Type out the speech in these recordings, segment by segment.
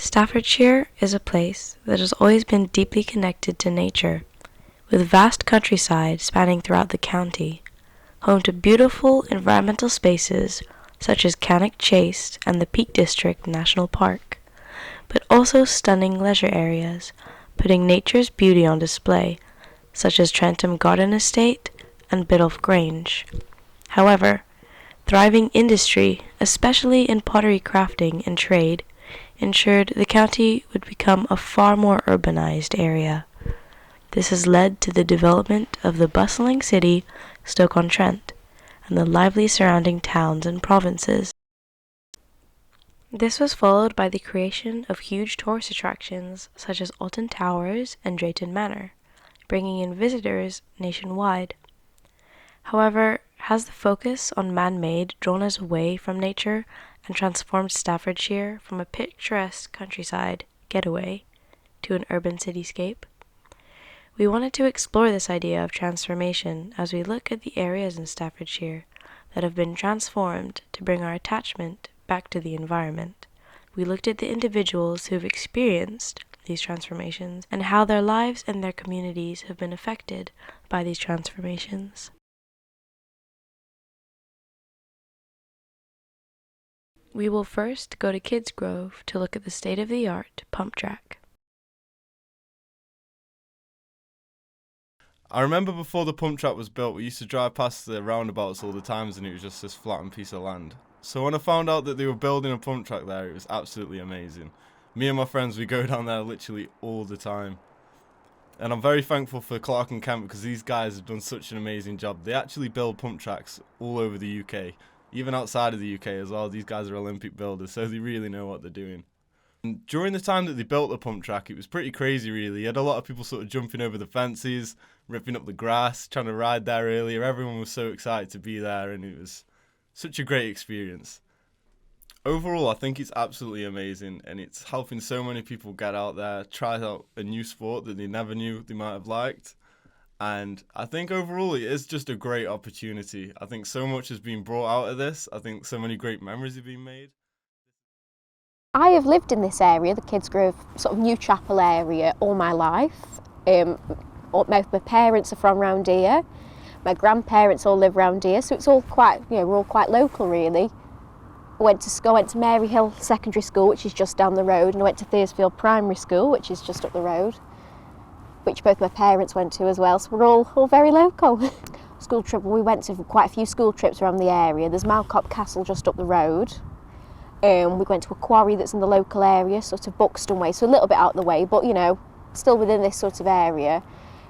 Staffordshire is a place that has always been deeply connected to nature, with vast countryside spanning throughout the county, home to beautiful environmental spaces such as Cannock Chase and the Peak District National Park, but also stunning leisure areas, putting nature's beauty on display, such as Trentham Garden Estate and Biddulph Grange. However, thriving industry, especially in pottery crafting and trade, ensured the county would become a far more urbanized area. This has led to the development of the bustling city Stoke-on-Trent and the lively surrounding towns and provinces. This was followed by the creation of huge tourist attractions such as Alton Towers and Drayton Manor, bringing in visitors nationwide. However, has the focus on man-made drawn us away from nature and transformed Staffordshire from a picturesque countryside getaway to an urban cityscape? We wanted to explore this idea of transformation as we look at the areas in Staffordshire that have been transformed to bring our attachment back to the environment. We looked at the individuals who have experienced these transformations and how their lives and their communities have been affected by these transformations. We will first go to Kids Grove to look at the state-of-the-art pump track. I remember before the pump track was built, we used to drive past the roundabouts all the times and it was just this flattened piece of land. So when I found out that they were building a pump track there, it was absolutely amazing. Me and my friends, we go down there literally all the time. And I'm very thankful for Clark and Kent because these guys have done such an amazing job. They actually build pump tracks all over the UK. Even outside of the UK as well, these guys are Olympic builders, so they really know what they're doing. And during the time that they built the pump track, it was pretty crazy really. You had a lot of people sort of jumping over the fences, ripping up the grass, trying to ride there earlier. Everyone was so excited to be there and it was such a great experience. Overall, I think it's absolutely amazing and it's helping so many people get out there, try out a new sport that they never knew they might have liked. And I think overall it is just a great opportunity. I think so much has been brought out of this. I think so many great memories have been made. I have lived in this area, the Kids Grove sort of New Chapel area, all my life. My parents are from round here. My grandparents all live round here, so it's all quite, we're all quite local really. I went to Maryhill Secondary School, which is just down the road, and I went to Thursfield Primary School, which is just up the road, which both my parents went to as well, so we're all very local. School trip, we went to quite a few school trips around the area. There's Malcop Castle just up the road. We went to a quarry that's in the local area, sort of Buxton way, so a little bit out of the way, but still within this sort of area.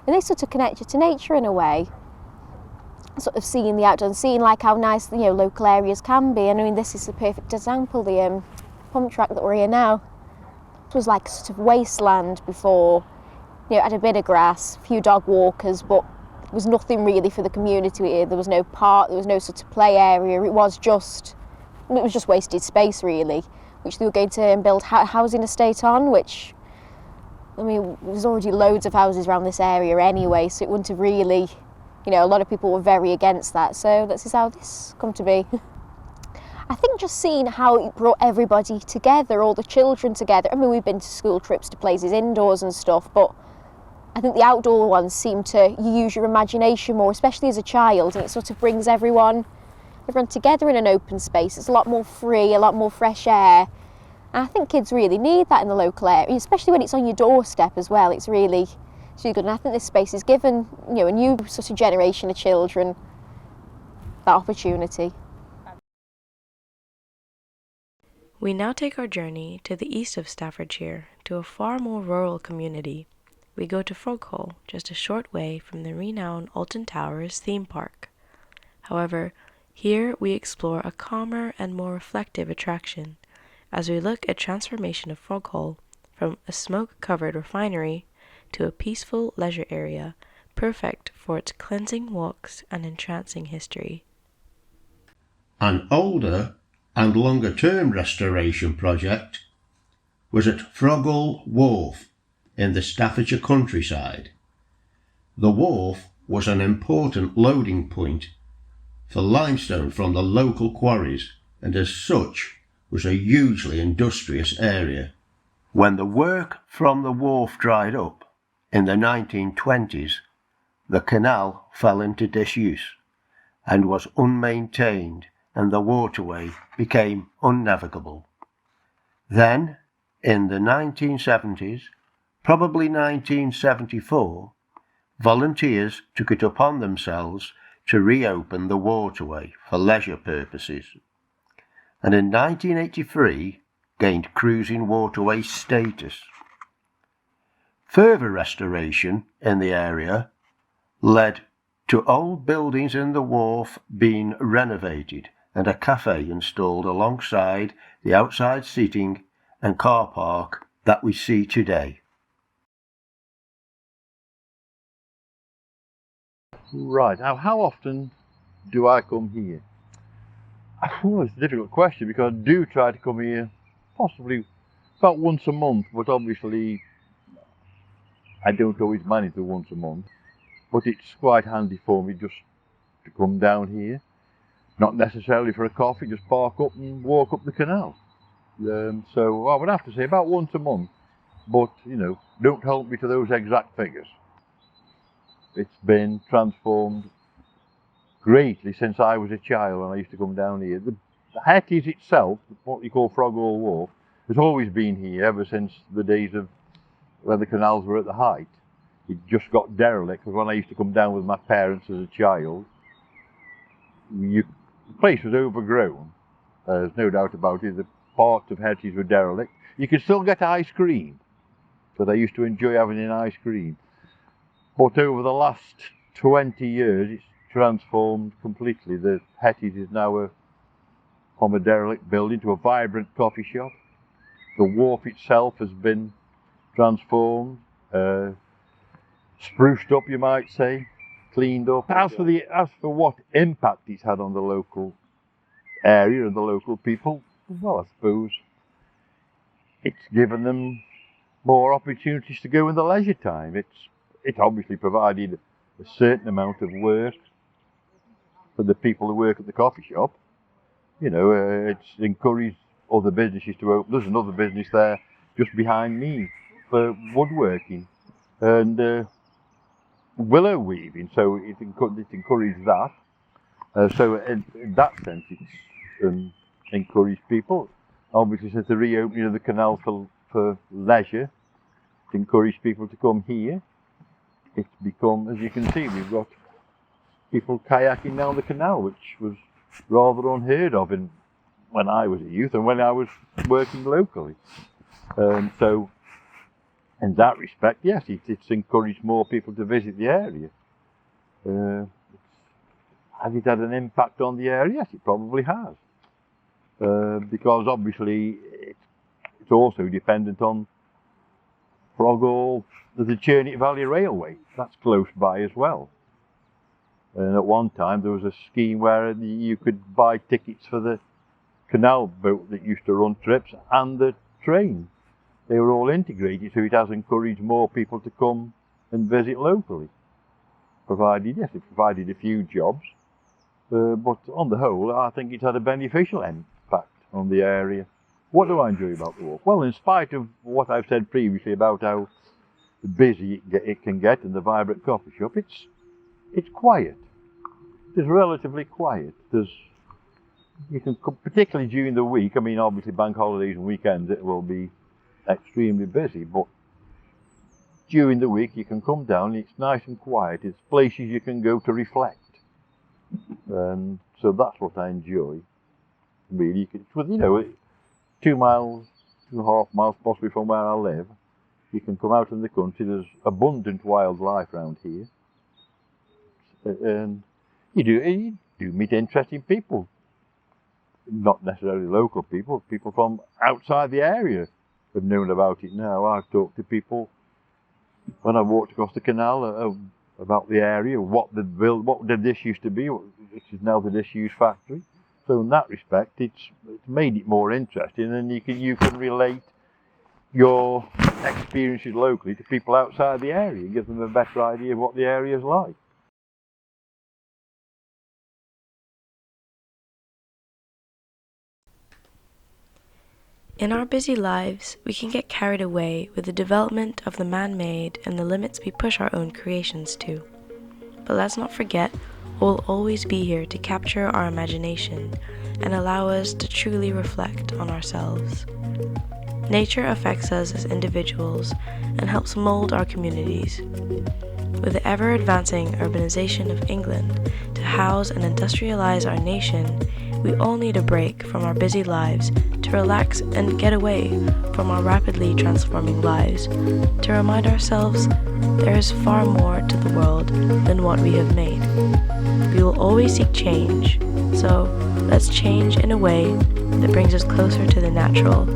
And they sort of connect you to nature in a way. Sort of seeing the outdoors and seeing like how nice local areas can be. And I mean, this is a perfect example, the pump track that we're here now. It was like a sort of wasteland before. It had a bit of grass, a few dog walkers, but there was nothing really for the community here. There was no park, there was no sort of play area. It was just wasted space really, which they were going to build housing estate on, which, I mean, there's already loads of houses around this area anyway, so it wouldn't have really, a lot of people were very against that, so this is how this come to be. I think just seeing how it brought everybody together, all the children together. I mean, we've been to school trips to places indoors and stuff, but I think the outdoor ones seem to use your imagination more, especially as a child, and it sort of brings everyone together in an open space. It's a lot more free, a lot more fresh air. And I think kids really need that in the local area, especially when it's on your doorstep as well. It's really good. And I think this space has given a new sort of generation of children that opportunity. We now take our journey to the east of Staffordshire, to a far more rural community. We go to Froghall, just a short way from the renowned Alton Towers theme park. However, here we explore a calmer and more reflective attraction as we look at transformation of Froghall from a smoke-covered refinery to a peaceful leisure area, perfect for its cleansing walks and entrancing history. An older and longer-term restoration project was at Froghall Wharf in the Staffordshire countryside. The wharf was an important loading point for limestone from the local quarries and as such was a hugely industrious area. When the work from the wharf dried up in the 1920s, the canal fell into disuse and was unmaintained, and the waterway became unnavigable. Then, in the 1970s, probably 1974, volunteers took it upon themselves to reopen the waterway for leisure purposes, and in 1983 gained cruising waterway status. Further restoration in the area led to old buildings in the wharf being renovated and a cafe installed alongside the outside seating and car park that we see today. Right, now how often do I come here? Well, it's a difficult question because I do try to come here possibly about once a month, but obviously I don't always manage to once a month. But it's quite handy for me just to come down here, not necessarily for a coffee, just park up and walk up the canal. So I would have to say about once a month, but you know, don't hold me to those exact figures. It's been transformed greatly since I was a child when I used to come down here. The Hetties itself, what you call Frogall Wharf, has always been here ever since the days of when the canals were at the height. It just got derelict because when I used to come down with my parents as a child, the place was overgrown. There's no doubt about it. The parts of Hetties were derelict. You could still get ice cream, because I used to enjoy having an ice cream. But over the last 20 years, it's transformed completely. The Hetties is now from a derelict building to a vibrant coffee shop. The wharf itself has been transformed, spruced up, you might say, cleaned up. As for what impact it's had on the local area and the local people, well, I suppose it's given them more opportunities to go in the leisure time. It obviously provided a certain amount of work for the people who work at the coffee shop. You know, it's encouraged other businesses to open. There's another business there just behind me for woodworking and willow weaving, so it encouraged that. So in that sense, it's encouraged people. Obviously, since the reopening of the canal for leisure, it encouraged people to come here. It's become, as you can see, we've got people kayaking down the canal, which was rather unheard of when I was a youth and when I was working locally. So, in that respect, yes, it's encouraged more people to visit the area. Has it had an impact on the area? Yes, it probably has. Because obviously it's also dependent on Frogall. There's the Churnick Valley Railway, that's close by as well. And at one time there was a scheme where you could buy tickets for the canal boat that used to run trips and the train. They were all integrated, so it has encouraged more people to come and visit locally. It provided a few jobs, but on the whole, I think it's had a beneficial impact on the area. What do I enjoy about the wharf? Well, in spite of what I've said previously about how busy it can get and the vibrant coffee shop, it's quiet. It's relatively quiet. You can come, particularly during the week. I mean, obviously bank holidays and weekends it will be extremely busy, but during the week you can come down. It's nice and quiet. It's places you can go to reflect, and so that's what I enjoy. Really, with 2 miles, 2.5 miles possibly from where I live, you can come out in the country. There's abundant wildlife around here, and you do meet interesting people. Not necessarily local people from outside the area have known about it now. I've talked to people when I walked across the canal about the area, what did this used to be, this is now the disused factory. So in that respect, it's made it more interesting, and you can relate your experiences locally to people outside the area and give them a better idea of what the area is like. In our busy lives, we can get carried away with the development of the man-made and the limits we push our own creations to. But let's not forget, we'll always be here to capture our imagination and allow us to truly reflect on ourselves. Nature affects us as individuals and helps mold our communities. With the ever-advancing urbanization of England to house and industrialize our nation, we all need a break from our busy lives to relax and get away from our rapidly transforming lives, to remind ourselves there is far more to the world than what we have made. We will always seek change, so let's change in a way that brings us closer to the natural,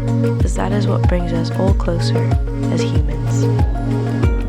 as that is what brings us all closer as humans.